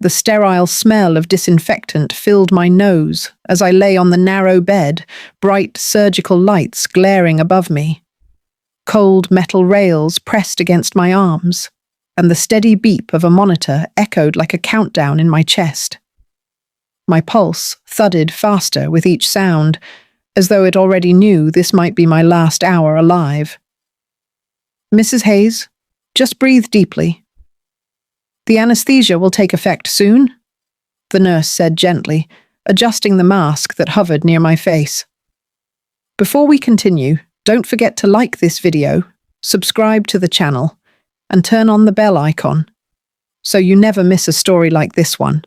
The sterile smell of disinfectant filled my nose as I lay on the narrow bed, bright surgical lights glaring above me. Cold metal rails pressed against my arms, and the steady beep of a monitor echoed like a countdown in my chest. My pulse thudded faster with each sound, as though it already knew this might be my last hour alive. "Mrs. Hayes, just breathe deeply. The anesthesia will take effect soon," the nurse said gently, adjusting the mask that hovered near my face. "Before we continue, don't forget to like this video, subscribe to the channel, and turn on the bell icon, so you never miss a story like this one."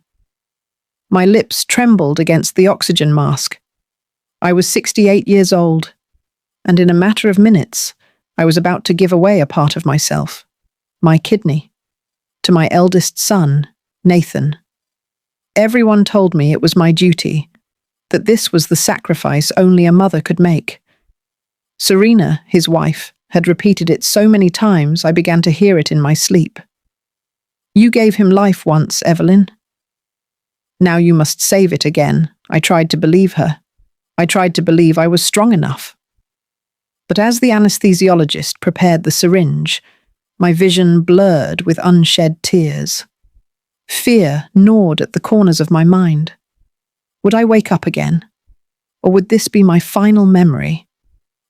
My lips trembled against the oxygen mask. I was 68 years old, and in a matter of minutes, I was about to give away a part of myself, my kidney, to my eldest son, Nathan. Everyone told me it was my duty, that this was the sacrifice only a mother could make. Serena, his wife, had repeated it so many times I began to hear it in my sleep. "You gave him life once, Evelyn. Now you must save it again." I tried to believe her. I tried to believe I was strong enough. But as the anesthesiologist prepared the syringe, my vision blurred with unshed tears. Fear gnawed at the corners of my mind. Would I wake up again? Or would this be my final memory?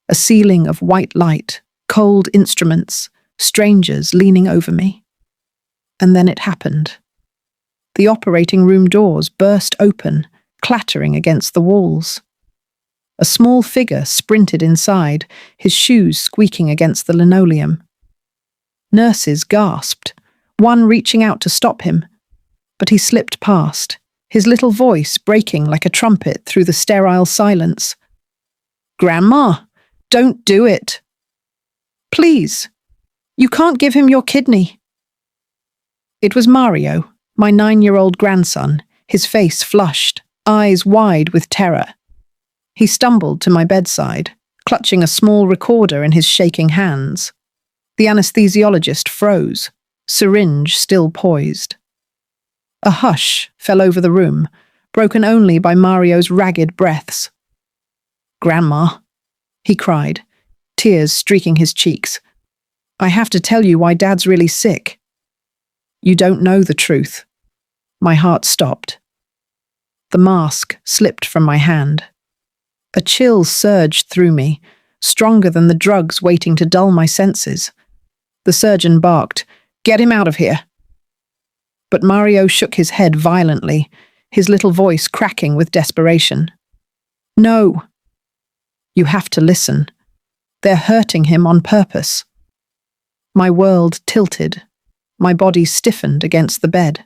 A ceiling of white light, cold instruments, strangers leaning over me. And then it happened. The operating room doors burst open, clattering against the walls. A small figure sprinted inside, his shoes squeaking against the linoleum. Nurses gasped, one reaching out to stop him, but he slipped past, his little voice breaking like a trumpet through the sterile silence. "Grandma, don't do it. Please, you can't give him your kidney." It was Mario, my 9-year-old grandson, his face flushed, eyes wide with terror. He stumbled to my bedside, clutching a small recorder in his shaking hands. The anesthesiologist froze, syringe still poised. A hush fell over the room, broken only by Mario's ragged breaths. "Grandma," he cried, tears streaking his cheeks. "I have to tell you why Dad's really sick." "You don't know the truth." My heart stopped. The mask slipped from my hand. A chill surged through me, stronger than the drugs waiting to dull my senses. The surgeon barked, "Get him out of here." But Mario shook his head violently, his little voice cracking with desperation. "No. You have to listen. They're hurting him on purpose." My world tilted. My body stiffened against the bed.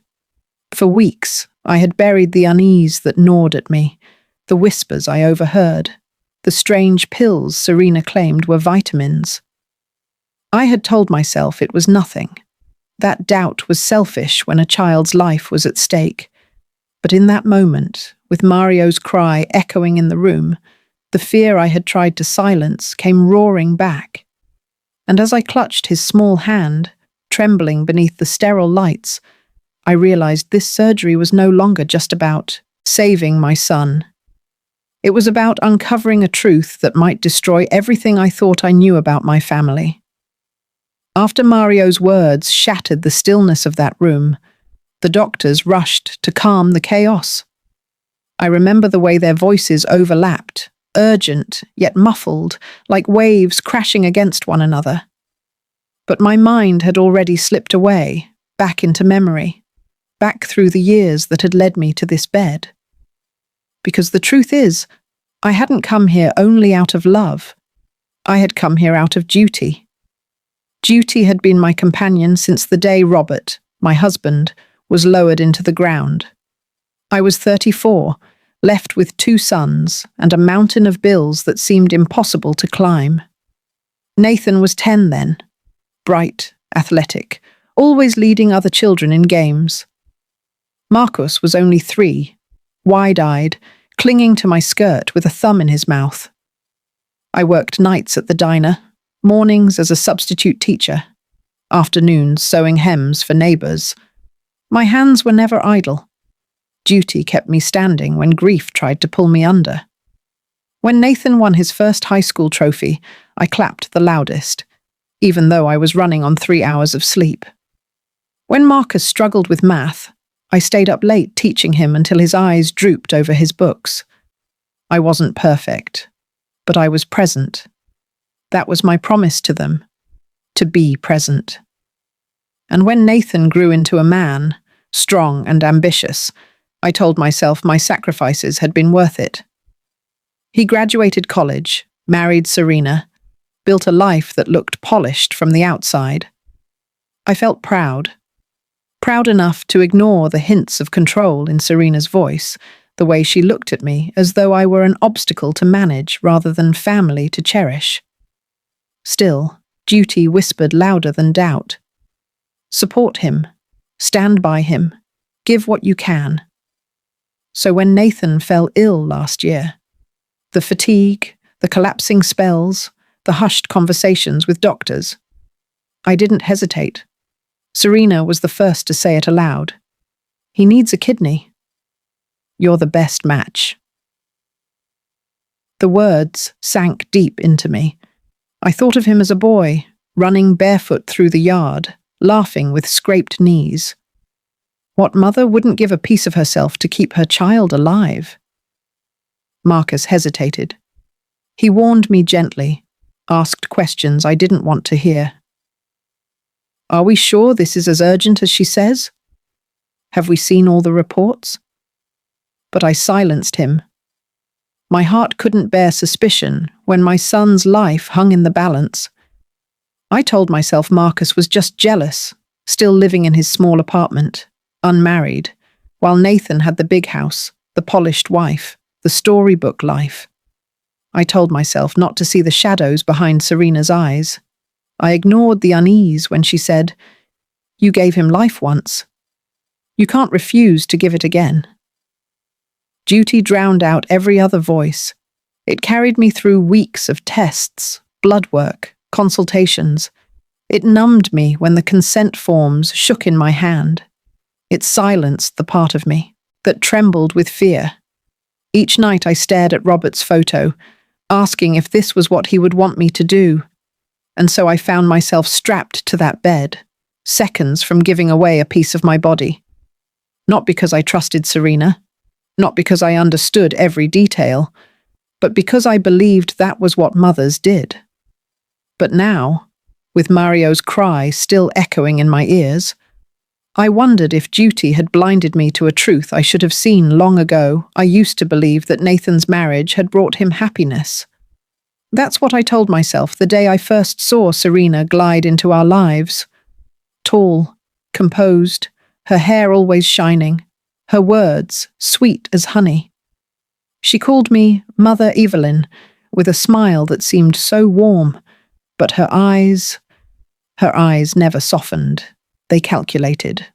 For weeks, I had buried the unease that gnawed at me, the whispers I overheard, the strange pills Serena claimed were vitamins. I had told myself it was nothing. That doubt was selfish when a child's life was at stake. But in that moment, with Mario's cry echoing in the room, the fear I had tried to silence came roaring back. And as I clutched his small hand, trembling beneath the sterile lights, I realized this surgery was no longer just about saving my son. It was about uncovering a truth that might destroy everything I thought I knew about my family. After Mario's words shattered the stillness of that room, the doctors rushed to calm the chaos. I remember the way their voices overlapped, urgent yet muffled, like waves crashing against one another. But my mind had already slipped away, back into memory, back through the years that had led me to this bed. Because the truth is, I hadn't come here only out of love. I had come here out of duty. Duty had been my companion since the day Robert, my husband, was lowered into the ground. I was 34, left with 2 sons and a mountain of bills that seemed impossible to climb. Nathan was 10 then, bright, athletic, always leading other children in games. Marcus was only 3, wide-eyed, clinging to my skirt with a thumb in his mouth. I worked nights at the diner, mornings as a substitute teacher, afternoons sewing hems for neighbours. My hands were never idle. Duty kept me standing when grief tried to pull me under. When Nathan won his first high school trophy, I clapped the loudest, even though I was running on 3 hours of sleep. When Marcus struggled with math, I stayed up late teaching him until his eyes drooped over his books. I wasn't perfect, but I was present. That was my promise to them, to be present. And when Nathan grew into a man, strong and ambitious, I told myself my sacrifices had been worth it. He graduated college, married Serena, built a life that looked polished from the outside. I felt proud enough to ignore the hints of control in Serena's voice, the way she looked at me as though I were an obstacle to manage rather than family to cherish. Still, duty whispered louder than doubt. Support him, stand by him, give what you can. So when Nathan fell ill last year, the fatigue, the collapsing spells, the hushed conversations with doctors, I didn't hesitate. Serena was the first to say it aloud. He needs a kidney. You're the best match. The words sank deep into me. I thought of him as a boy, running barefoot through the yard, laughing with scraped knees. What mother wouldn't give a piece of herself to keep her child alive? Marcus hesitated. He warned me gently, asked questions I didn't want to hear. Are we sure this is as urgent as she says? Have we seen all the reports? But I silenced him. My heart couldn't bear suspicion when my son's life hung in the balance. I told myself Marcus was just jealous, still living in his small apartment, unmarried, while Nathan had the big house, the polished wife, the storybook life. I told myself not to see the shadows behind Serena's eyes. I ignored the unease when she said, "You gave him life once. You can't refuse to give it again." Duty drowned out every other voice. It carried me through weeks of tests, blood work, consultations. It numbed me when the consent forms shook in my hand. It silenced the part of me that trembled with fear. Each night I stared at Robert's photo, asking if this was what he would want me to do. And so I found myself strapped to that bed, seconds from giving away a piece of my body. Not because I trusted Serena, not because I understood every detail, but because I believed that was what mothers did. But now, with Mario's cry still echoing in my ears, I wondered if duty had blinded me to a truth I should have seen long ago. I used to believe that Nathan's marriage had brought him happiness. That's what I told myself the day I first saw Serena glide into our lives. Tall, composed, her hair always shining, her words sweet as honey. She called me Mother Evelyn, with a smile that seemed so warm, but her eyes never softened. They calculated.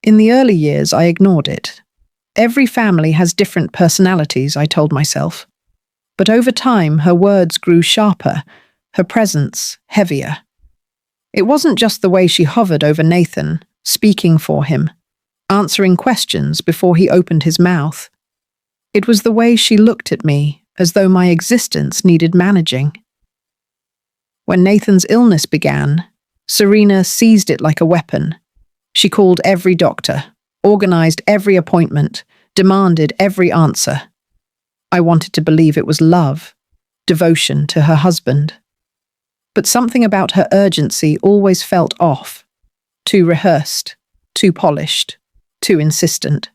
In the early years, I ignored it. Every family has different personalities, I told myself. But over time, her words grew sharper, her presence heavier. It wasn't just the way she hovered over Nathan, speaking for him, answering questions before he opened his mouth. It was the way she looked at me, as though my existence needed managing. When Nathan's illness began, Serena seized it like a weapon. She called every doctor, organized every appointment, demanded every answer. I wanted to believe it was love, devotion to her husband. But something about her urgency always felt off, too rehearsed, too polished, too insistent.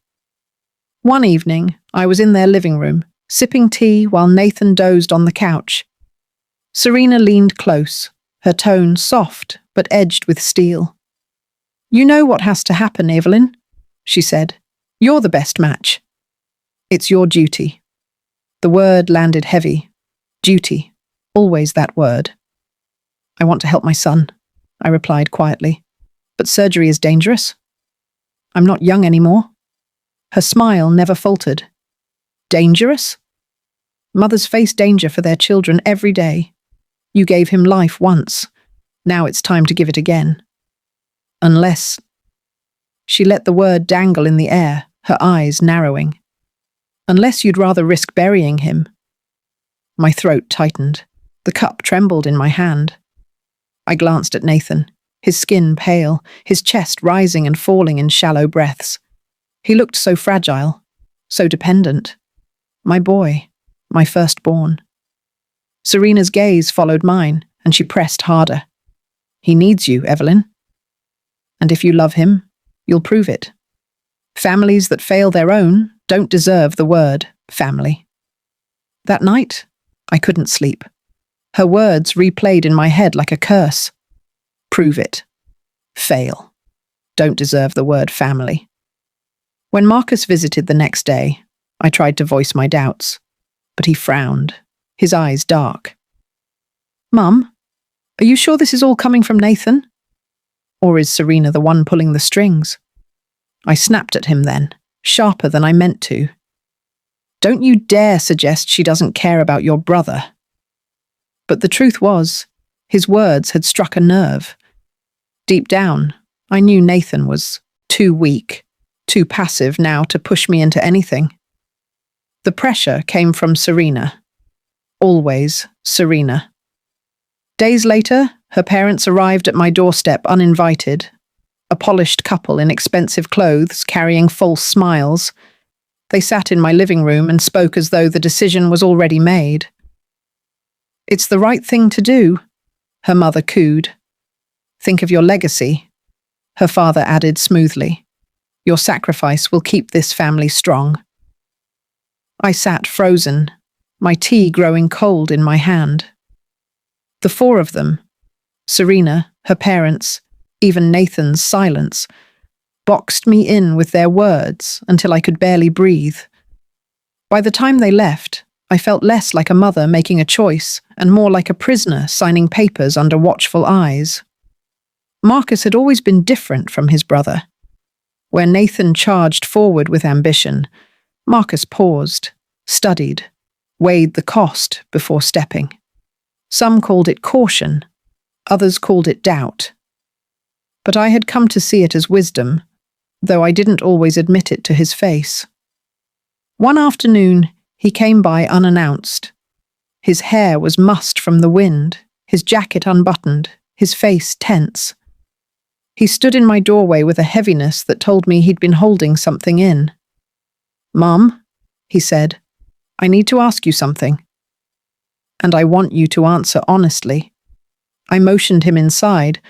One evening, I was in their living room, sipping tea while Nathan dozed on the couch. Serena leaned close, her tone soft but edged with steel. "You know what has to happen, Evelyn," she said. "You're the best match. It's your duty." The word landed heavy. Duty. Always that word. "I want to help my son," I replied quietly. "But surgery is dangerous. I'm not young anymore." Her smile never faltered. "Dangerous?" Mothers face danger for their children every day. You gave him life once. Now it's time to give it again. Unless... She let the word dangle in the air, her eyes narrowing. Unless you'd rather risk burying him. My throat tightened. The cup trembled in my hand. I glanced at Nathan, his skin pale, his chest rising and falling in shallow breaths. He looked so fragile, so dependent. My boy, my firstborn. Serena's gaze followed mine, and she pressed harder. He needs you, Evelyn. And if you love him, you'll prove it. Families that fail their own don't deserve the word family. That night, I couldn't sleep. Her words replayed in my head like a curse. Prove it. Fail. Don't deserve the word family. When Marcus visited the next day, I tried to voice my doubts, but he frowned, his eyes dark. Mum, are you sure this is all coming from Nathan? Or is Serena the one pulling the strings? I snapped at him then, sharper than I meant to. Don't you dare suggest she doesn't care about your brother. But the truth was, his words had struck a nerve. Deep down, I knew Nathan was too weak, too passive now to push me into anything. The pressure came from Serena. Always Serena. Days later, her parents arrived at my doorstep uninvited, a polished couple in expensive clothes carrying false smiles. They sat in my living room and spoke as though the decision was already made. It's the right thing to do, her mother cooed. Think of your legacy, her father added smoothly. Your sacrifice will keep this family strong. I sat frozen, my tea growing cold in my hand. The four of them, Serena, her parents, even Nathan's silence, boxed me in with their words until I could barely breathe. By the time they left, I felt less like a mother making a choice and more like a prisoner signing papers under watchful eyes. Marcus had always been different from his brother. Where Nathan charged forward with ambition, Marcus paused, studied, weighed the cost before stepping. Some called it caution, others called it doubt. But I had come to see it as wisdom, though I didn't always admit it to his face. One afternoon, he came by unannounced. His hair was mussed from the wind, his jacket unbuttoned, his face tense. He stood in my doorway with a heaviness that told me he'd been holding something in. "Mum," he said, "I need to ask you something. And I want you to answer honestly." I motioned him inside,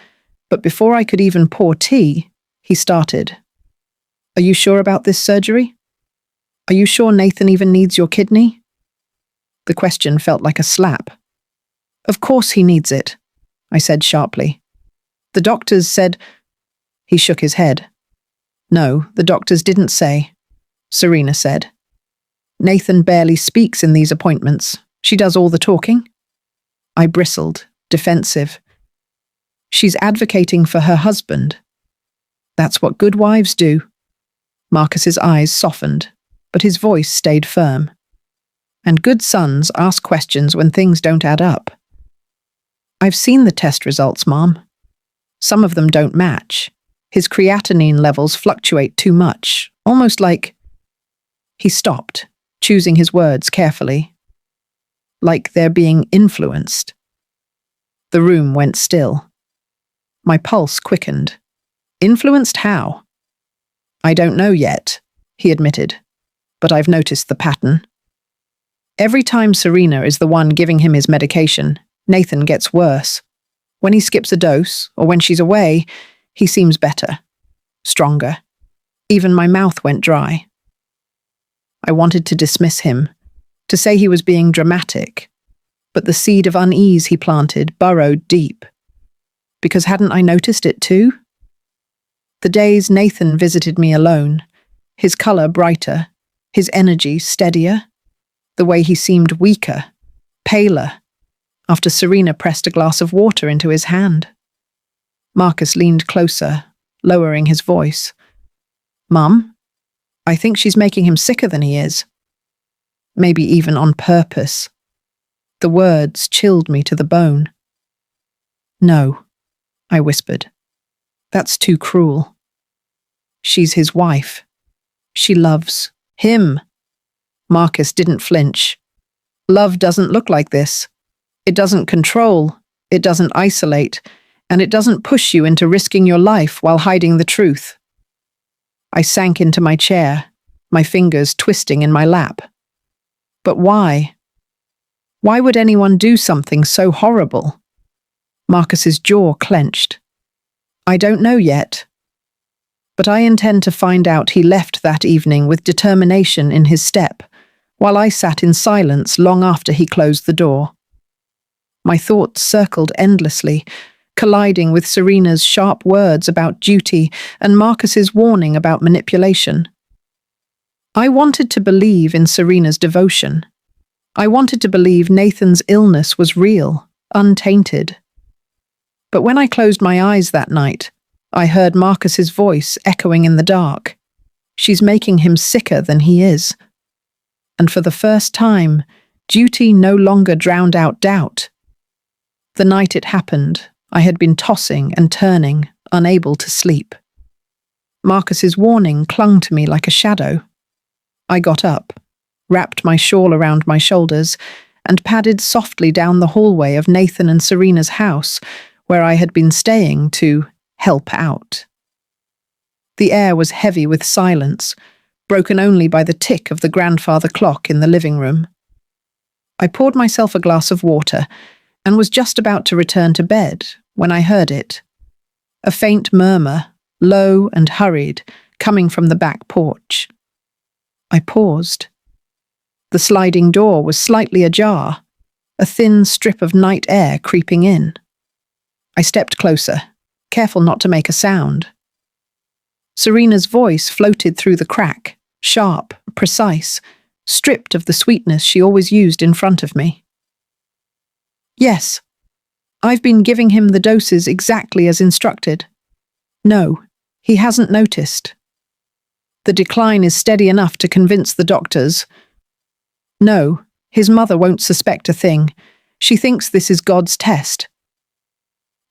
but before I could even pour tea, he started. "Are you sure about this surgery? Are you sure Nathan even needs your kidney?" The question felt like a slap. "Of course he needs it," I said sharply. "The doctors said—" He shook his head. "No, the doctors didn't say," Serena said. "Nathan barely speaks in these appointments. She does all the talking." I bristled, defensive. "She's advocating for her husband. That's what good wives do." Marcus's eyes softened, but his voice stayed firm. "And good sons ask questions when things don't add up." "I've seen the test results, Mom. Some of them don't match. His creatinine levels fluctuate too much, almost like—" He stopped, choosing his words carefully. "Like they're being influenced." The room went still. My pulse quickened. "Influenced how?" "I don't know yet," he admitted, "but I've noticed the pattern. Every time Serena is the one giving him his medication, Nathan gets worse. When he skips a dose, or when she's away, he seems better, stronger. Even my mouth went dry. I wanted to dismiss him, to say he was being dramatic, but the seed of unease he planted burrowed deep. Because hadn't I noticed it too? The days Nathan visited me alone, his colour brighter, his energy steadier, the way he seemed weaker, paler, after Serena pressed a glass of water into his hand. Marcus leaned closer, lowering his voice. "Mum, I think she's making him sicker than he is. Maybe even on purpose." The words chilled me to the bone. "No," I whispered. "That's too cruel." She's his wife. She loves him. Marcus didn't flinch. Love doesn't look like this. It doesn't control, it doesn't isolate, and it doesn't push you into risking your life while hiding the truth. I sank into my chair, my fingers twisting in my lap. But why? Why would anyone do something so horrible? Marcus's jaw clenched. I don't know yet. But I intend to find out. He left that evening with determination in his step, while I sat in silence long after he closed the door. My thoughts circled endlessly, colliding with Serena's sharp words about duty and Marcus's warning about manipulation. I wanted to believe in Serena's devotion. I wanted to believe Nathan's illness was real, untainted. But when I closed my eyes that night, I heard Marcus's voice echoing in the dark. She's making him sicker than he is. And for the first time, duty no longer drowned out doubt. The night it happened, I had been tossing and turning, unable to sleep. Marcus's warning clung to me like a shadow. I got up, wrapped my shawl around my shoulders, and padded softly down the hallway of Nathan and Serena's house, where I had been staying to help out. The air was heavy with silence, broken only by the tick of the grandfather clock in the living room. I poured myself a glass of water and was just about to return to bed when I heard it. A faint murmur, low and hurried, coming from the back porch. I paused. The sliding door was slightly ajar, a thin strip of night air creeping in. I stepped closer, careful not to make a sound. Serena's voice floated through the crack, sharp, precise, stripped of the sweetness she always used in front of me. Yes, I've been giving him the doses exactly as instructed. No, he hasn't noticed. The decline is steady enough to convince the doctors. No, his mother won't suspect a thing. She thinks this is God's test.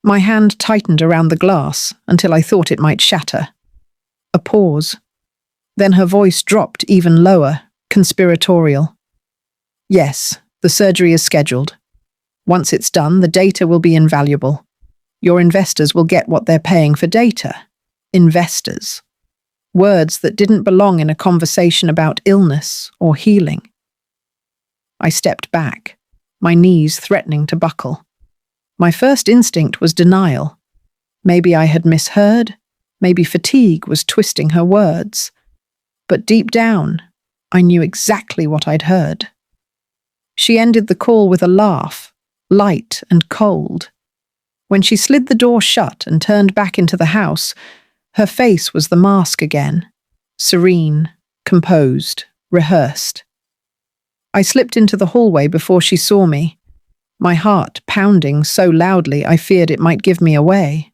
My hand tightened around the glass until I thought it might shatter. A pause. Then her voice dropped even lower, conspiratorial. Yes, the surgery is scheduled. Once it's done, the data will be invaluable. Your investors will get what they're paying for data. Investors. Words that didn't belong in a conversation about illness or healing. I stepped back, my knees threatening to buckle. My first instinct was denial. Maybe I had misheard, maybe fatigue was twisting her words. But deep down, I knew exactly what I'd heard. She ended the call with a laugh, light and cold. When she slid the door shut and turned back into the house, her face was the mask again, serene, composed, rehearsed. I slipped into the hallway before she saw me, my heart pounding so loudly I feared it might give me away.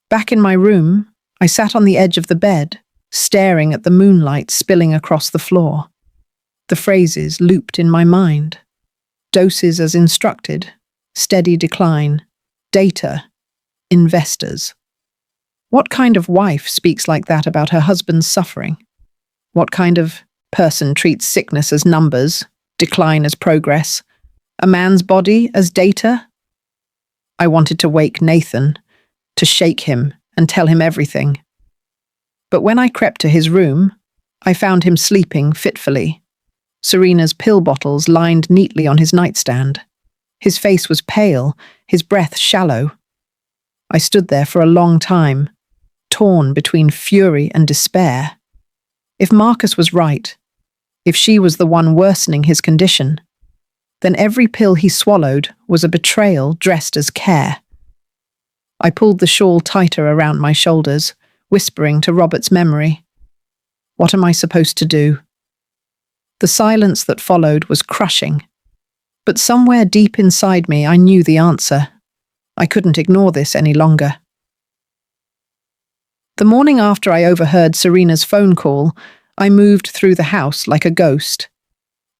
Back in my room, I sat on the edge of the bed, staring at the moonlight spilling across the floor. The phrases looped in my mind. Doses as instructed, steady decline, data, investors. What kind of wife speaks like that about her husband's suffering? What kind of person treats sickness as numbers, decline as progress, a man's body as data? I wanted to wake Nathan, to shake him and tell him everything. But when I crept to his room, I found him sleeping fitfully. Serena's pill bottles lined neatly on his nightstand. His face was pale, his breath shallow. I stood there for a long time, torn between fury and despair. If Marcus was right, if she was the one worsening his condition, then every pill he swallowed was a betrayal dressed as care. I pulled the shawl tighter around my shoulders, whispering to Robert's memory. What am I supposed to do? The silence that followed was crushing, but somewhere deep inside me I knew the answer. I couldn't ignore this any longer. The morning after I overheard Serena's phone call, I moved through the house like a ghost.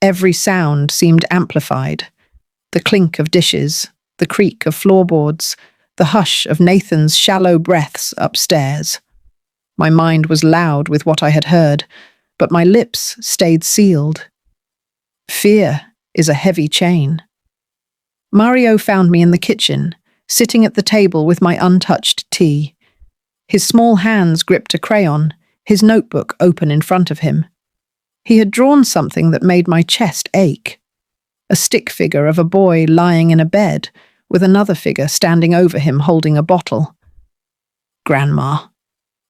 Every sound seemed amplified. The clink of dishes, the creak of floorboards, the hush of Nathan's shallow breaths upstairs. My mind was loud with what I had heard, but my lips stayed sealed. Fear is a heavy chain. Mario found me in the kitchen, sitting at the table with my untouched tea. His small hands gripped a crayon, his notebook open in front of him. He had drawn something that made my chest ache. A stick figure of a boy lying in a bed, with another figure standing over him holding a bottle. "Grandma,"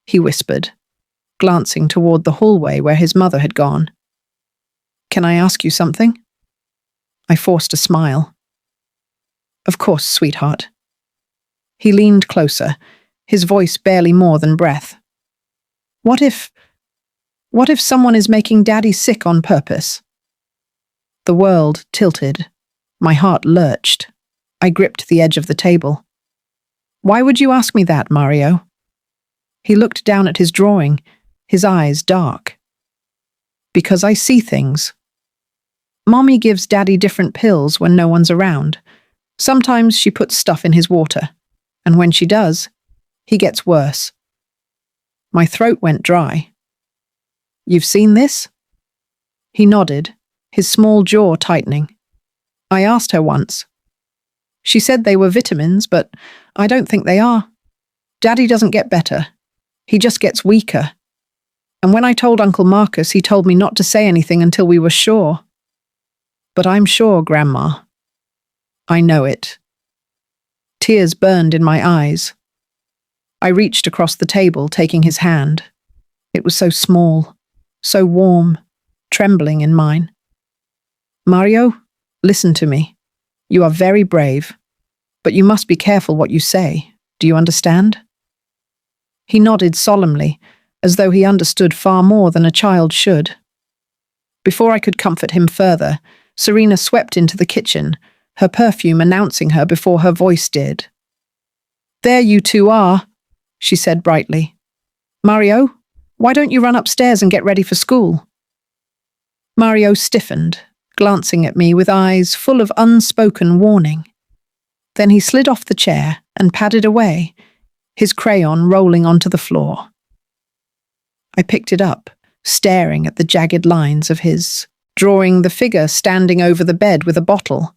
he whispered, glancing toward the hallway where his mother had gone. "Can I ask you something?" I forced a smile. "Of course, sweetheart." He leaned closer, his voice barely more than breath. What if someone is making Daddy sick on purpose?" The world tilted. My heart lurched. I gripped the edge of the table. "Why would you ask me that, Mario?" He looked down at his drawing, his eyes dark. "Because I see things. Mommy gives Daddy different pills when no one's around. Sometimes she puts stuff in his water, and when she does, he gets worse." My throat went dry. "You've seen this?" He nodded, his small jaw tightening. "I asked her once. She said they were vitamins, but I don't think they are. Daddy doesn't get better. He just gets weaker. And when I told Uncle Marcus, he told me not to say anything until we were sure. But I'm sure, Grandma. I know it." Tears burned in my eyes. I reached across the table, taking his hand. It was so small, so warm, trembling in mine. "Mario, listen to me. You are very brave, but you must be careful what you say. Do you understand?" He nodded solemnly, as though he understood far more than a child should. Before I could comfort him further, Serena swept into the kitchen, her perfume announcing her before her voice did. "There you two are," she said brightly. "Mario, why don't you run upstairs and get ready for school?" Mario stiffened, glancing at me with eyes full of unspoken warning. Then he slid off the chair and padded away, his crayon rolling onto the floor. I picked it up, staring at the jagged lines of his, drawing the figure standing over the bed with a bottle.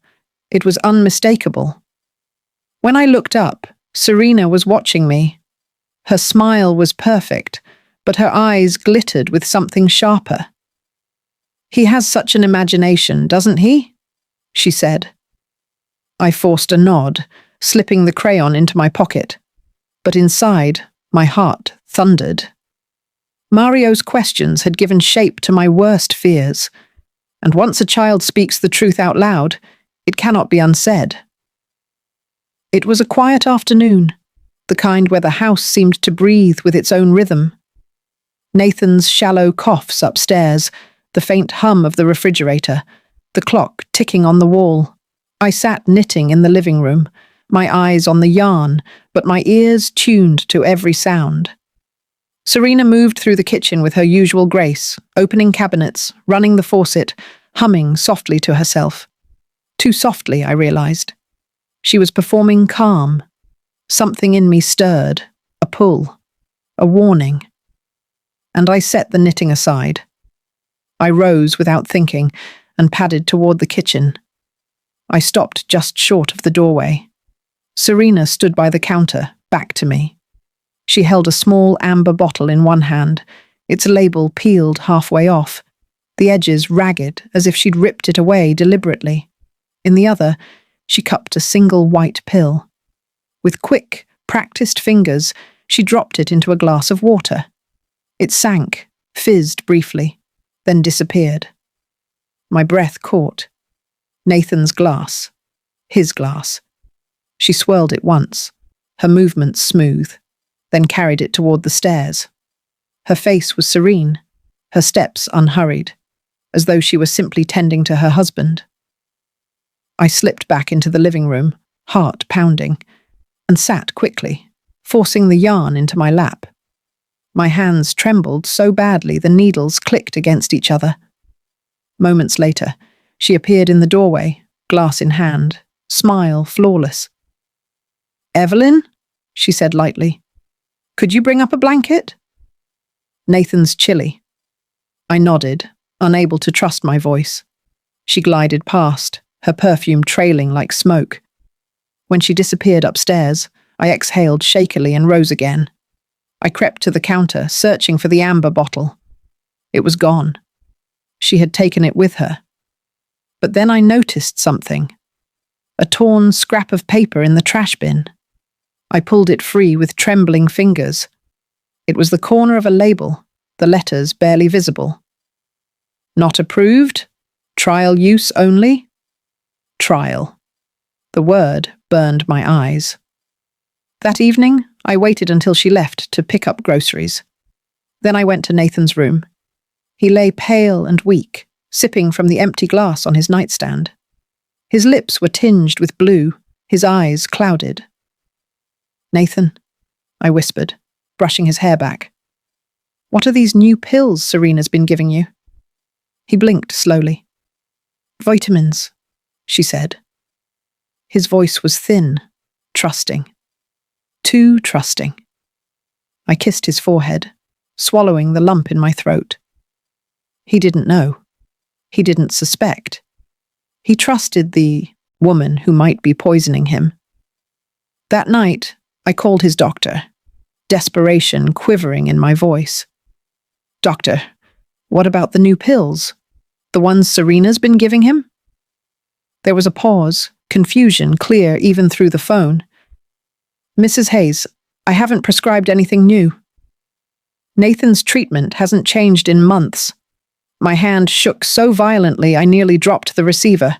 It was unmistakable. When I looked up, Serena was watching me. Her smile was perfect, but her eyes glittered with something sharper. "He has such an imagination, doesn't he?" she said. I forced a nod, slipping the crayon into my pocket. But inside, my heart thundered. Mario's questions had given shape to my worst fears, and once a child speaks the truth out loud, it cannot be unsaid. It was a quiet afternoon, the kind where the house seemed to breathe with its own rhythm. Nathan's shallow coughs upstairs, the faint hum of the refrigerator, the clock ticking on the wall. I sat knitting in the living room, my eyes on the yarn, but my ears tuned to every sound. Serena moved through the kitchen with her usual grace, opening cabinets, running the faucet, humming softly to herself. Too softly, I realized. She was performing calm. Something in me stirred, a pull, a warning. And I set the knitting aside. I rose without thinking and padded toward the kitchen. I stopped just short of the doorway. Serena stood by the counter, back to me. She held a small amber bottle in one hand, its label peeled halfway off, the edges ragged as if she'd ripped it away deliberately. In the other, she cupped a single white pill. With quick, practiced fingers, she dropped it into a glass of water. It sank, fizzed briefly, then disappeared. My breath caught. Nathan's glass. His glass. She swirled it once, her movements smooth, then carried it toward the stairs. Her face was serene, her steps unhurried, as though she were simply tending to her husband. I slipped back into the living room, heart pounding, and sat quickly, forcing the yarn into my lap. My hands trembled so badly the needles clicked against each other. Moments later, she appeared in the doorway, glass in hand, smile flawless. "Evelyn," she said lightly, "could you bring up a blanket?" Nathan's chilly. I nodded, unable to trust my voice. She glided past, her perfume trailing like smoke. When she disappeared upstairs, I exhaled shakily and rose again. I crept to the counter, searching for the amber bottle. It was gone. She had taken it with her. But then I noticed something. A torn scrap of paper in the trash bin. I pulled it free with trembling fingers. It was the corner of a label, the letters barely visible. Not approved? Trial use only? Trial. The word burned my eyes. That evening, I waited until she left to pick up groceries. Then I went to Nathan's room. He lay pale and weak, sipping from the empty glass on his nightstand. His lips were tinged with blue, his eyes clouded. "Nathan," I whispered, brushing his hair back. "What are these new pills Serena's been giving you?" He blinked slowly. "Vitamins," she said. His voice was thin, trusting. Too trusting. I kissed his forehead, swallowing the lump in my throat. He didn't know. He didn't suspect. He trusted the woman who might be poisoning him. That night, I called his doctor, desperation quivering in my voice. "Doctor, what about the new pills? The ones Serena's been giving him?" There was a pause, confusion clear even through the phone. "Mrs. Hayes, I haven't prescribed anything new. Nathan's treatment hasn't changed in months." My hand shook so violently I nearly dropped the receiver.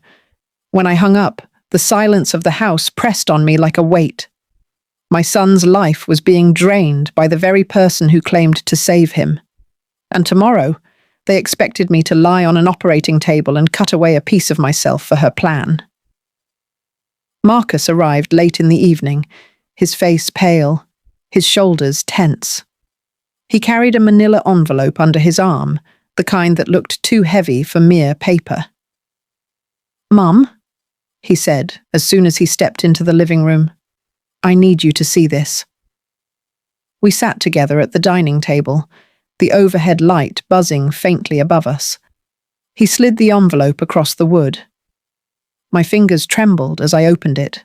When I hung up, the silence of the house pressed on me like a weight. My son's life was being drained by the very person who claimed to save him. And tomorrow, they expected me to lie on an operating table and cut away a piece of myself for her plan. Marcus arrived late in the evening, his face pale, his shoulders tense. He carried a manila envelope under his arm, the kind that looked too heavy for mere paper. "Mum," he said as soon as he stepped into the living room, "I need you to see this." We sat together at the dining table, the overhead light buzzing faintly above us. He slid the envelope across the wood. My fingers trembled as I opened it.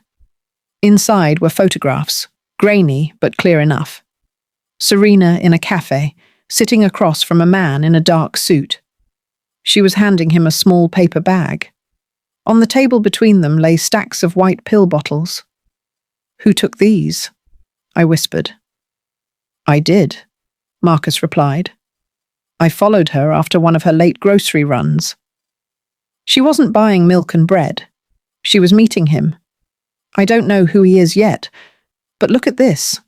Inside were photographs, grainy but clear enough. Serena in a cafe, sitting across from a man in a dark suit. She was handing him a small paper bag. On the table between them lay stacks of white pill bottles. "Who took these?" I whispered. "I did," Marcus replied. "I followed her after one of her late grocery runs. She wasn't buying milk and bread. She was meeting him. I don't know who he is yet, but look at this."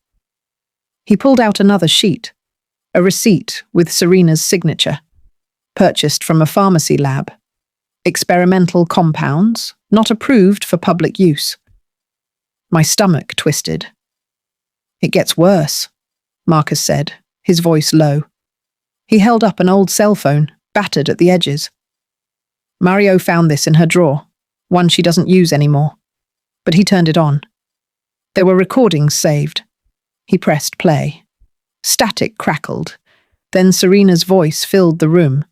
He pulled out another sheet, a receipt with Serena's signature, purchased from a pharmacy lab. Experimental compounds, not approved for public use. My stomach twisted. "It gets worse," Marcus said, his voice low. He held up an old cell phone, battered at the edges. "Mario found this in her drawer, one she doesn't use anymore. But he turned it on. There were recordings saved." He pressed play. Static crackled. Then Serena's voice filled the room.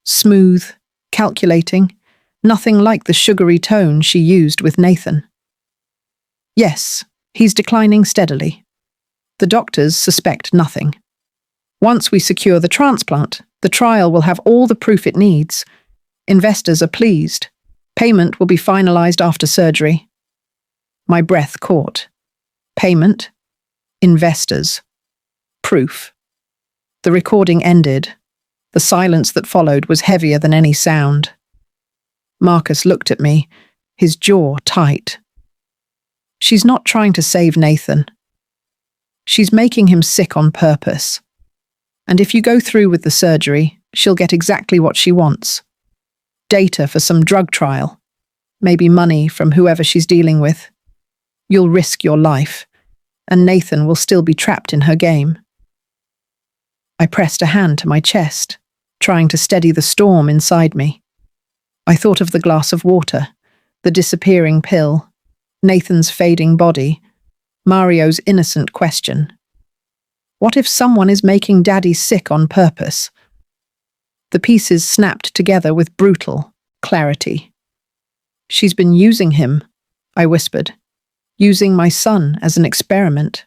Smooth, calculating, nothing like the sugary tone she used with Nathan. "Yes, he's declining steadily. The doctors suspect nothing. Once we secure the transplant, the trial will have all the proof it needs. Investors are pleased. Payment will be finalized after surgery." My breath caught. Payment? Investors. Proof. The recording ended. The silence that followed was heavier than any sound. Marcus looked at me, his jaw tight. "She's not trying to save Nathan. She's making him sick on purpose. And if you go through with the surgery, she'll get exactly what she wants. Data for some drug trial. Maybe money from whoever she's dealing with. You'll risk your life, and Nathan will still be trapped in her game." I pressed a hand to my chest, trying to steady the storm inside me. I thought of the glass of water, the disappearing pill, Nathan's fading body, Mario's innocent question. What if someone is making Daddy sick on purpose? The pieces snapped together with brutal clarity. She's been using him, I whispered, using my son as an experiment.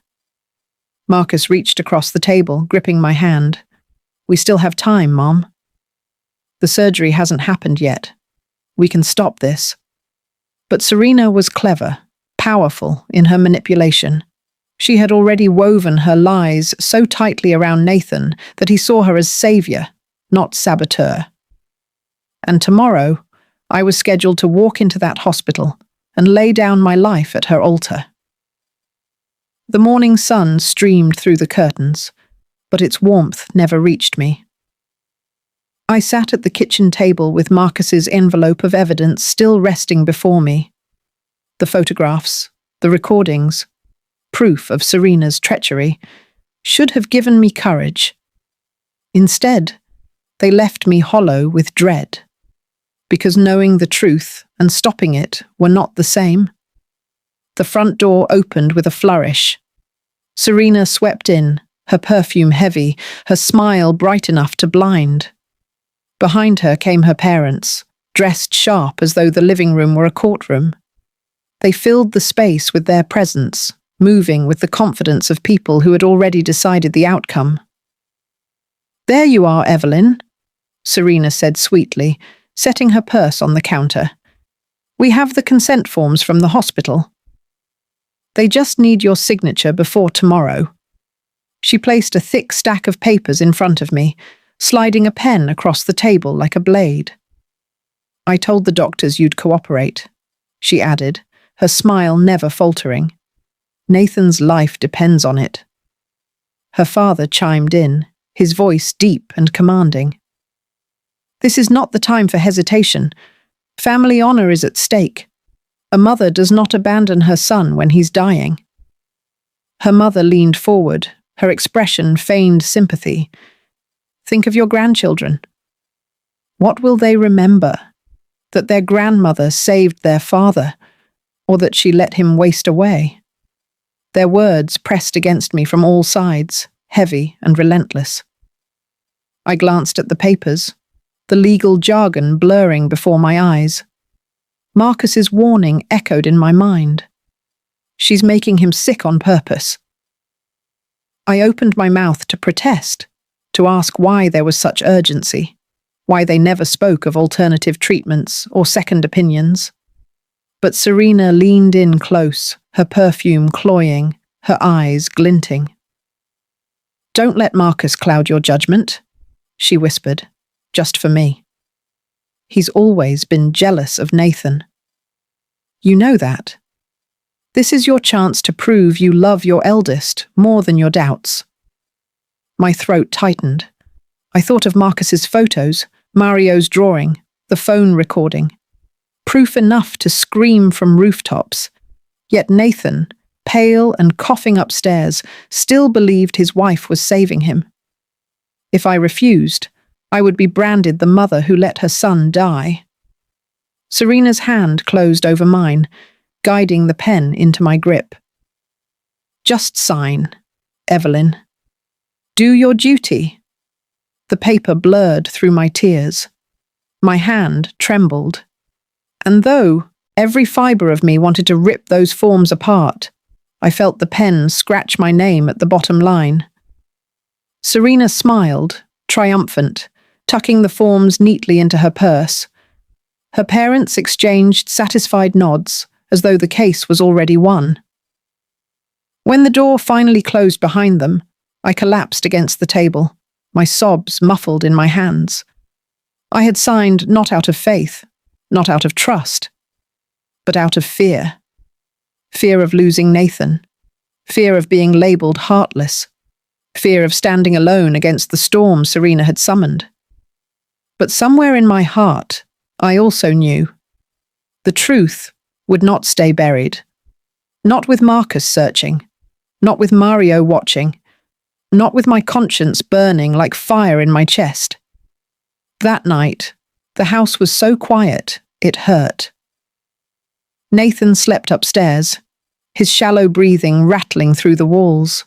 Marcus reached across the table, gripping my hand. We still have time, Mom. The surgery hasn't happened yet. We can stop this. But Serena was clever, powerful in her manipulation. She had already woven her lies so tightly around Nathan that he saw her as savior, not saboteur. And tomorrow, I was scheduled to walk into that hospital and lay down my life at her altar. The morning sun streamed through the curtains, but its warmth never reached me. I sat at the kitchen table with Marcus's envelope of evidence still resting before me. The photographs, the recordings, proof of Serena's treachery, should have given me courage. Instead, they left me hollow with dread, because knowing the truth and stopping it were not the same. The front door opened with a flourish. Serena swept in, her perfume heavy, her smile bright enough to blind. Behind her came her parents, dressed sharp as though the living room were a courtroom. They filled the space with their presence, moving with the confidence of people who had already decided the outcome. "There you are, Evelyn," Serena said sweetly, setting her purse on the counter. "We have the consent forms from the hospital. They just need your signature before tomorrow." She placed a thick stack of papers in front of me, sliding a pen across the table like a blade. "I told the doctors you'd cooperate," she added, her smile never faltering. "Nathan's life depends on it." Her father chimed in, his voice deep and commanding. "This is not the time for hesitation. Family honor is at stake. A mother does not abandon her son when he's dying." Her mother leaned forward, her expression feigned sympathy. "Think of your grandchildren. What will they remember? That their grandmother saved their father, or that she let him waste away?" Their words pressed against me from all sides, heavy and relentless. I glanced at the papers, the legal jargon blurring before my eyes. Marcus's warning echoed in my mind. She's making him sick on purpose. I opened my mouth to protest, to ask why there was such urgency, why they never spoke of alternative treatments or second opinions. But Serena leaned in close, her perfume cloying, her eyes glinting. "Don't let Marcus cloud your judgment," she whispered, just for me. "He's always been jealous of Nathan. You know that. This is your chance to prove you love your eldest more than your doubts." My throat tightened. I thought of Marcus's photos, Mario's drawing, the phone recording. Proof enough to scream from rooftops. Yet Nathan, pale and coughing upstairs, still believed his wife was saving him. If I refused, I would be branded the mother who let her son die. Serena's hand closed over mine, guiding the pen into my grip. "Just sign, Evelyn. Do your duty." The paper blurred through my tears. My hand trembled. And though every fibre of me wanted to rip those forms apart, I felt the pen scratch my name at the bottom line. Serena smiled, triumphant, tucking the forms neatly into her purse. Her parents exchanged satisfied nods, as though the case was already won. When the door finally closed behind them, I collapsed against the table, my sobs muffled in my hands. I had signed not out of faith, not out of trust, but out of fear. Fear of losing Nathan, fear of being labelled heartless, fear of standing alone against the storm Serena had summoned. But somewhere in my heart, I also knew the truth would not stay buried. Not with Marcus searching, not with Mario watching, not with my conscience burning like fire in my chest. That night, the house was so quiet, it hurt. Nathan slept upstairs, his shallow breathing rattling through the walls.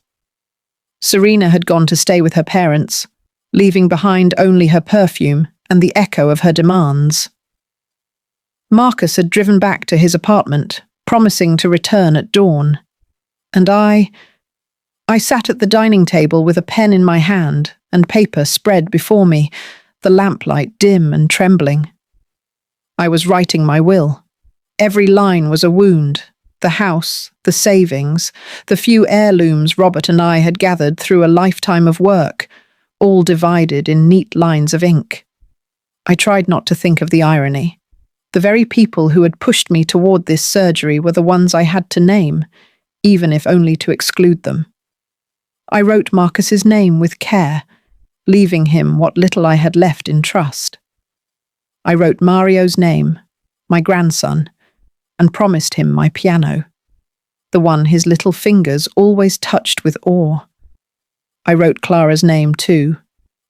Serena had gone to stay with her parents, leaving behind only her perfume and the echo of her demands. Marcus had driven back to his apartment, promising to return at dawn. And I sat at the dining table with a pen in my hand and paper spread before me, the lamplight dim and trembling. I was writing my will. Every line was a wound. The house, the savings, the few heirlooms Robert and I had gathered through a lifetime of work, all divided in neat lines of ink. I tried not to think of the irony. The very people who had pushed me toward this surgery were the ones I had to name, even if only to exclude them. I wrote Marcus's name with care, leaving him what little I had left in trust. I wrote Mario's name, my grandson, and promised him my piano, the one his little fingers always touched with awe. I wrote Clara's name too,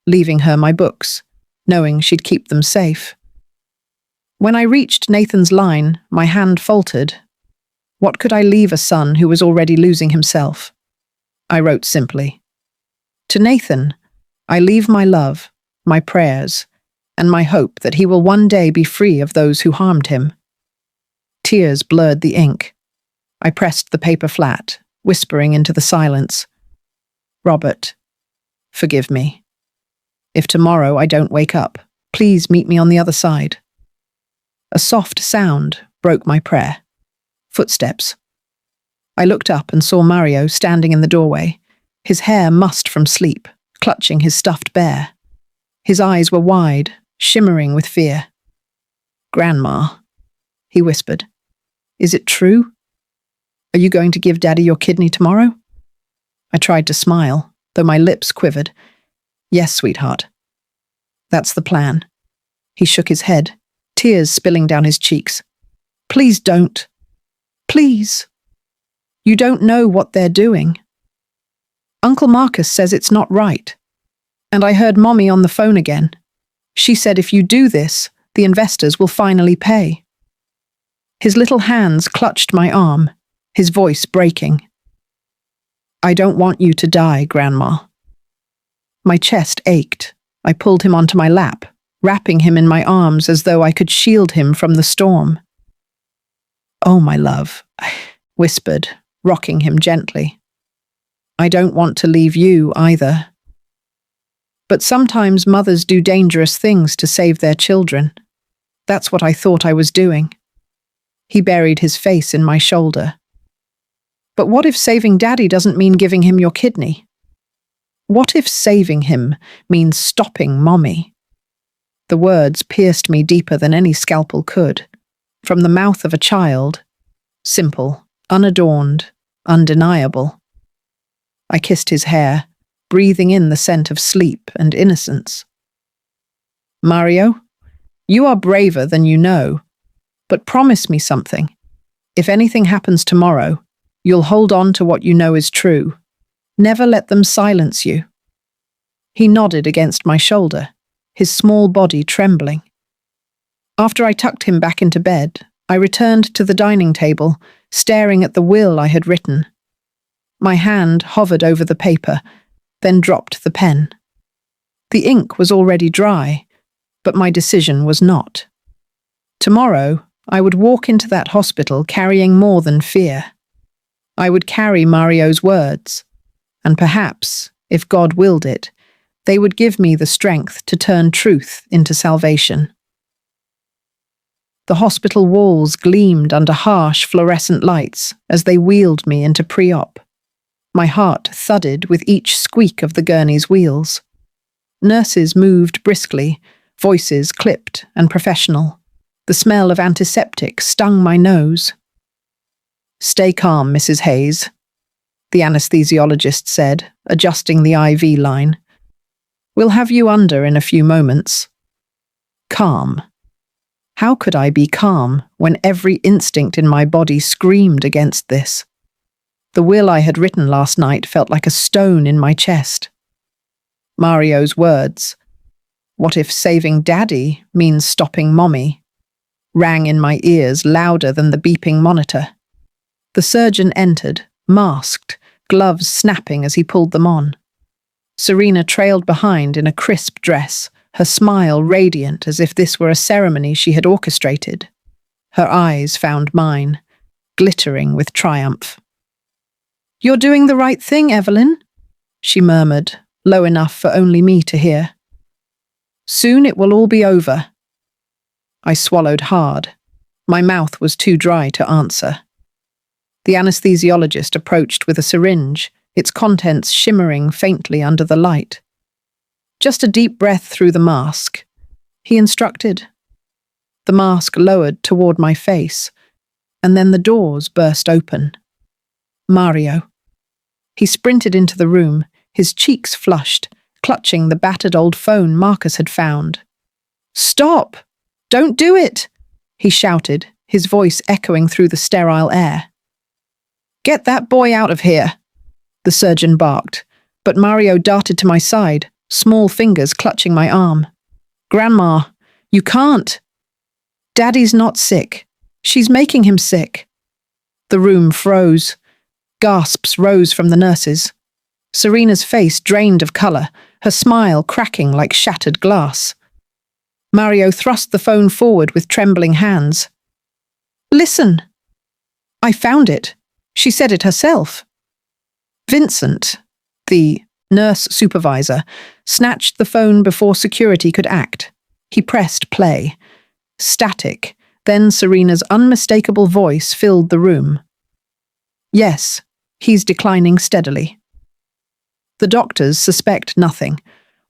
leaving her my books, knowing she'd keep them safe. When I reached Nathan's line, my hand faltered. What could I leave a son who was already losing himself? I wrote simply, "To Nathan, I leave my love, my prayers, and my hope that he will one day be free of those who harmed him." Tears blurred the ink. I pressed the paper flat, whispering into the silence, "Robert, forgive me. If tomorrow I don't wake up, please meet me on the other side." A soft sound broke my prayer. Footsteps. I looked up and saw Mario standing in the doorway, his hair mussed from sleep, clutching his stuffed bear. His eyes were wide, shimmering with fear. "Grandma," he whispered, "is it true? Are you going to give Daddy your kidney tomorrow?" I tried to smile, though my lips quivered. "Yes, sweetheart. That's the plan." He shook his head, tears spilling down his cheeks. "Please don't. Please. You don't know what they're doing. Uncle Marcus says it's not right. And I heard Mommy on the phone again. She said if you do this, the investors will finally pay." His little hands clutched my arm, his voice breaking. "I don't want you to die, Grandma." My chest ached. I pulled him onto my lap, wrapping him in my arms as though I could shield him from the storm. "Oh, my love," I whispered, rocking him gently. "I don't want to leave you either. But sometimes mothers do dangerous things to save their children. That's what I thought I was doing." He buried his face in my shoulder. "But what if saving Daddy doesn't mean giving him your kidney? What if saving him means stopping Mommy?" The words pierced me deeper than any scalpel could. From the mouth of a child, simple, unadorned, undeniable. I kissed his hair, breathing in the scent of sleep and innocence. "Mario, you are braver than you know, but promise me something. If anything happens tomorrow, you'll hold on to what you know is true. Never let them silence you." He nodded against my shoulder, his small body trembling. After I tucked him back into bed, I returned to the dining table, staring at the will I had written. My hand hovered over the paper, then dropped the pen. The ink was already dry, but my decision was not. Tomorrow, I would walk into that hospital carrying more than fear. I would carry Mario's words, and perhaps, if God willed it, they would give me the strength to turn truth into salvation. The hospital walls gleamed under harsh fluorescent lights as they wheeled me into pre-op. My heart thudded with each squeak of the gurney's wheels. Nurses moved briskly, voices clipped and professional. The smell of antiseptic stung my nose. "Stay calm, Mrs. Hayes," the anesthesiologist said, adjusting the IV line. "We'll have you under in a few moments." Calm. How could I be calm when every instinct in my body screamed against this? The will I had written last night felt like a stone in my chest. Mario's words, "What if saving Daddy means stopping Mommy?" rang in my ears louder than the beeping monitor. The surgeon entered, masked, gloves snapping as he pulled them on. Serena trailed behind in a crisp dress, her smile radiant as if this were a ceremony she had orchestrated. Her eyes found mine, glittering with triumph. "You're doing the right thing, Evelyn," she murmured, low enough for only me to hear. "Soon it will all be over." I swallowed hard. My mouth was too dry to answer. The anesthesiologist approached with a syringe, its contents shimmering faintly under the light. "Just a deep breath through the mask," he instructed. The mask lowered toward my face, and then the doors burst open. Mario. He sprinted into the room, his cheeks flushed, clutching the battered old phone Marcus had found. "Stop! Don't do it!" he shouted, his voice echoing through the sterile air. "Get that boy out of here," the surgeon barked, but Mario darted to my side, small fingers clutching my arm. "Grandma, you can't." "Daddy's not sick. She's making him sick." The room froze. Gasps rose from the nurses. Serena's face drained of colour, her smile cracking like shattered glass. Mario thrust the phone forward with trembling hands. "Listen." "I found it. She said it herself." Vincent, the nurse supervisor, snatched the phone before security could act. He pressed play. Static, then Serena's unmistakable voice filled the room. "Yes, he's declining steadily. The doctors suspect nothing.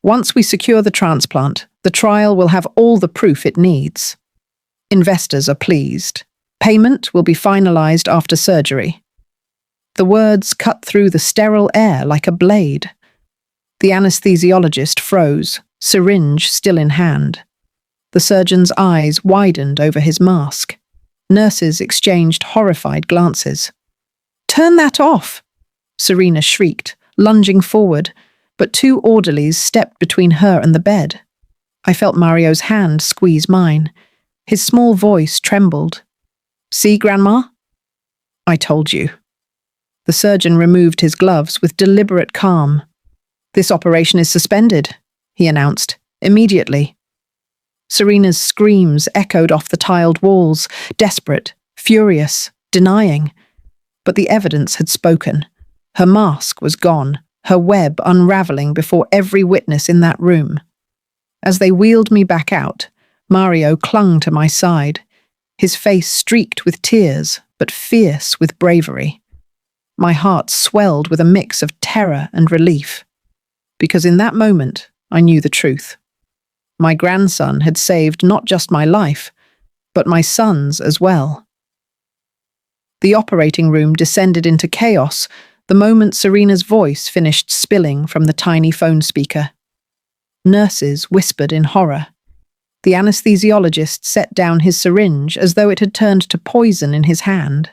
Once we secure the transplant, the trial will have all the proof it needs. Investors are pleased. Payment will be finalized after surgery." The words cut through the sterile air like a blade. The anesthesiologist froze, syringe still in hand. The surgeon's eyes widened over his mask. Nurses exchanged horrified glances. "Turn that off!" Serena shrieked, lunging forward, but two orderlies stepped between her and the bed. I felt Mario's hand squeeze mine. His small voice trembled. "See, Grandma? I told you." The surgeon removed his gloves with deliberate calm. "This operation is suspended," he announced, immediately. Serena's screams echoed off the tiled walls, desperate, furious, denying. But the evidence had spoken. Her mask was gone, her web unraveling before every witness in that room. As they wheeled me back out, Mario clung to my side, his face streaked with tears, but fierce with bravery. My heart swelled with a mix of terror and relief, because in that moment I knew the truth. My grandson had saved not just my life, but my son's as well. The operating room descended into chaos the moment Serena's voice finished spilling from the tiny phone speaker. Nurses whispered in horror. The anesthesiologist set down his syringe as though it had turned to poison in his hand.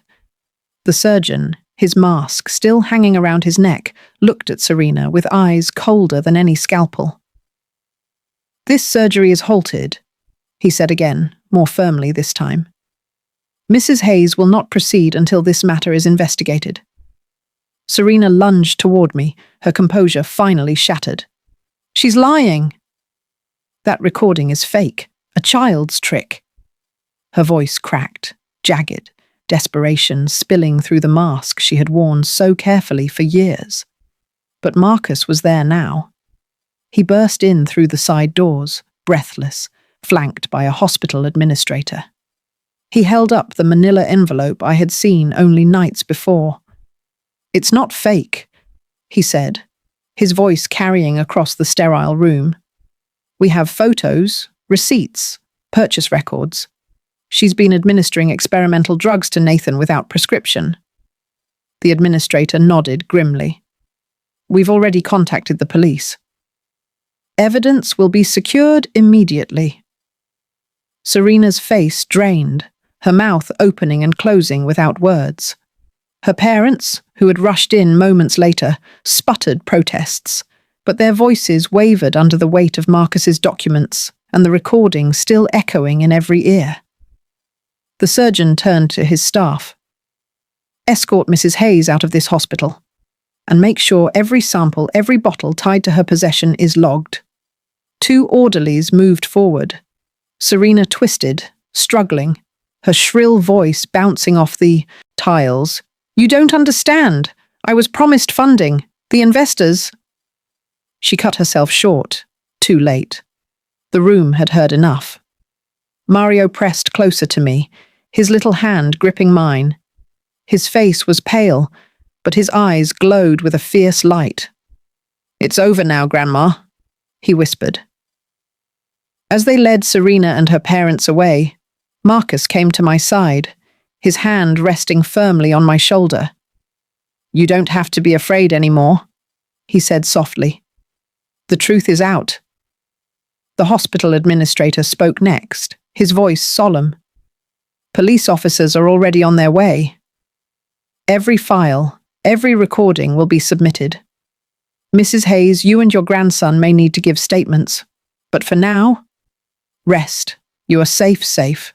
The surgeon, his mask still hanging around his neck, looked at Serena with eyes colder than any scalpel. "This surgery is halted," he said again, more firmly this time. "Mrs. Hayes will not proceed until this matter is investigated." Serena lunged toward me, her composure finally shattered. "She's lying." "That recording is fake, a child's trick." Her voice cracked, jagged, desperation spilling through the mask she had worn so carefully for years. But Marcus was there now. He burst in through the side doors, breathless, flanked by a hospital administrator. He held up the manila envelope I had seen only nights before. "It's not fake," he said, his voice carrying across the sterile room. "We have photos, receipts, purchase records. She's been administering experimental drugs to Nathan without prescription." The administrator nodded grimly. "We've already contacted the police. Evidence will be secured immediately." Serena's face drained, her mouth opening and closing without words. Her parents, who had rushed in moments later, sputtered protests, but their voices wavered under the weight of Marcus's documents and the recording still echoing in every ear. The surgeon turned to his staff. "Escort Mrs. Hayes out of this hospital." and make sure every sample, every bottle tied to her possession is logged. 2 orderlies moved forward. Serena twisted, struggling, her shrill voice bouncing off the tiles. "You don't understand. I was promised funding. The investors—" She cut herself short, too late. The room had heard enough. Mario pressed closer to me, his little hand gripping mine. His face was pale, but his eyes glowed with a fierce light. "It's over now, Grandma," he whispered. As they led Serena and her parents away, Marcus came to my side, his hand resting firmly on my shoulder. "You don't have to be afraid anymore," he said softly. "The truth is out." The hospital administrator spoke next, his voice solemn. "Police officers are already on their way. Every file, every recording will be submitted. Mrs. Hayes, you and your grandson may need to give statements, but for now, rest. You are safe.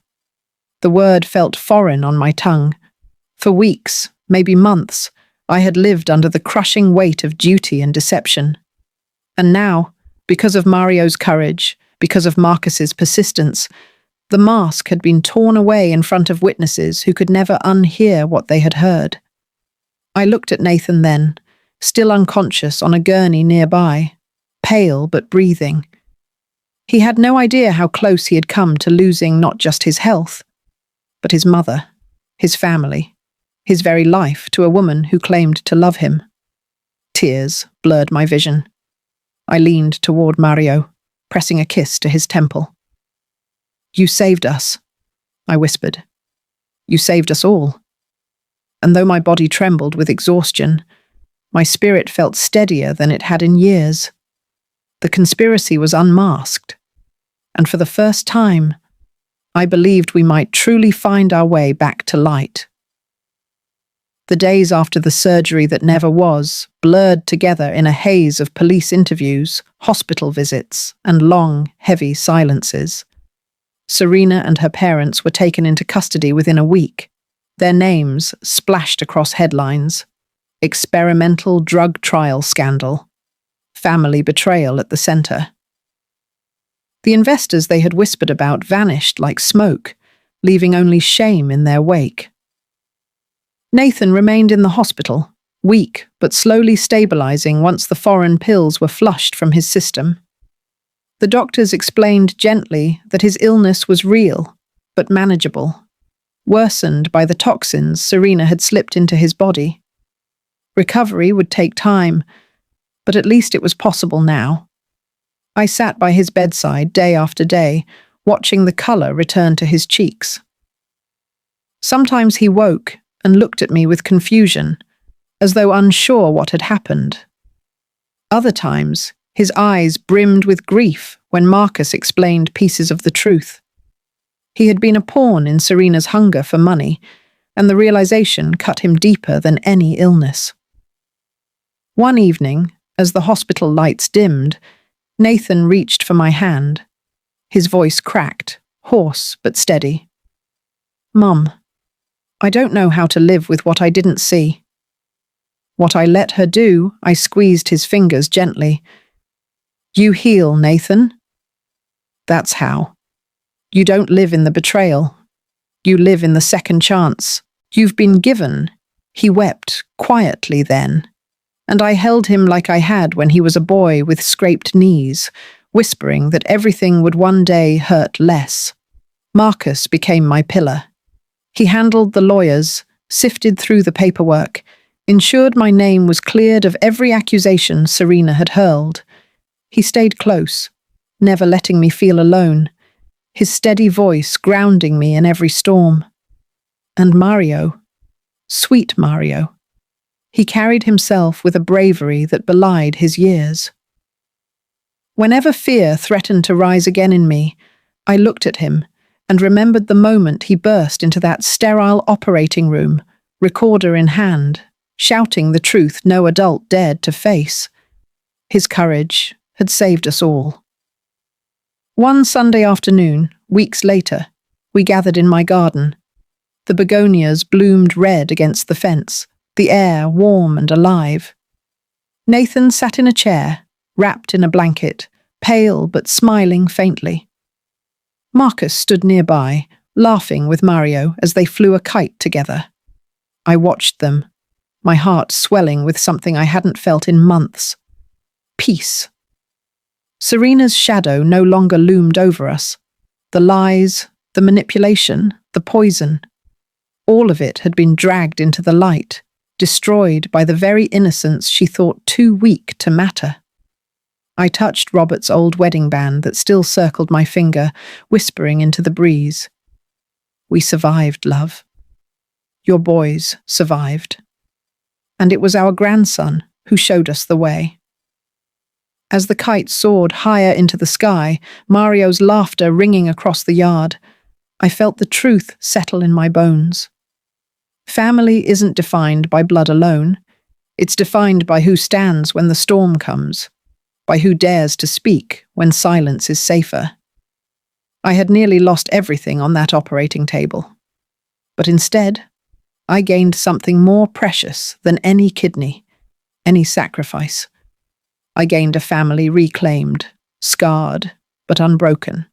The word felt foreign on my tongue. For weeks, maybe months, I had lived under the crushing weight of duty and deception. And now, because of Mario's courage, because of Marcus's persistence, the mask had been torn away in front of witnesses who could never unhear what they had heard. I looked at Nathan then, still unconscious on a gurney nearby, pale but breathing. He had no idea how close he had come to losing not just his health, but his mother, his family, his very life to a woman who claimed to love him. Tears blurred my vision. I leaned toward Mario, pressing a kiss to his temple. "You saved us," I whispered. "You saved us all." And though my body trembled with exhaustion, my spirit felt steadier than it had in years. The conspiracy was unmasked, and for the first time, I believed we might truly find our way back to light. The days after the surgery that never was blurred together in a haze of police interviews, hospital visits, and long, heavy silences. Serena and her parents were taken into custody within a week, their names splashed across headlines. Experimental drug trial scandal. Family betrayal at the center. The investors they had whispered about vanished like smoke, leaving only shame in their wake. Nathan remained in the hospital, weak but slowly stabilizing once the foreign pills were flushed from his system. The doctors explained gently that his illness was real, but manageable, worsened by the toxins Serena had slipped into his body. Recovery would take time, but at least it was possible now. I sat by his bedside day after day, watching the color return to his cheeks. Sometimes he woke and looked at me with confusion, as though unsure what had happened. Other times, his eyes brimmed with grief when Marcus explained pieces of the truth. He had been a pawn in Serena's hunger for money, and the realization cut him deeper than any illness. One evening, as the hospital lights dimmed, Nathan reached for my hand. His voice cracked, hoarse but steady. "Mum, I don't know how to live with what I didn't see." What I let her do, I squeezed his fingers gently. "You heal, Nathan. That's how. You don't live in the betrayal. You live in the second chance. You've been given." He wept quietly then, and I held him like I had when he was a boy with scraped knees, whispering that everything would one day hurt less. Marcus became my pillar. He handled the lawyers, sifted through the paperwork, ensured my name was cleared of every accusation Serena had hurled. He stayed close, never letting me feel alone, his steady voice grounding me in every storm. And Mario, sweet Mario, he carried himself with a bravery that belied his years. Whenever fear threatened to rise again in me, I looked at him and remembered the moment he burst into that sterile operating room, recorder in hand, shouting the truth no adult dared to face. His courage had saved us all. One Sunday afternoon, weeks later, we gathered in my garden. The begonias bloomed red against the fence, the air warm and alive. Nathan sat in a chair, wrapped in a blanket, pale but smiling faintly. Marcus stood nearby, laughing with Mario as they flew a kite together. I watched them, my heart swelling with something I hadn't felt in months. Peace. Serena's shadow no longer loomed over us. The lies, the manipulation, the poison. All of it had been dragged into the light, destroyed by the very innocence she thought too weak to matter. I touched Robert's old wedding band that still circled my finger, whispering into the breeze. We survived, love. Your boys survived. And it was our grandson who showed us the way. As the kite soared higher into the sky, Mario's laughter ringing across the yard, I felt the truth settle in my bones. Family isn't defined by blood alone. It's defined by who stands when the storm comes, by who dares to speak when silence is safer. I had nearly lost everything on that operating table. But instead, I gained something more precious than any kidney, any sacrifice. I gained a family reclaimed, scarred, but unbroken.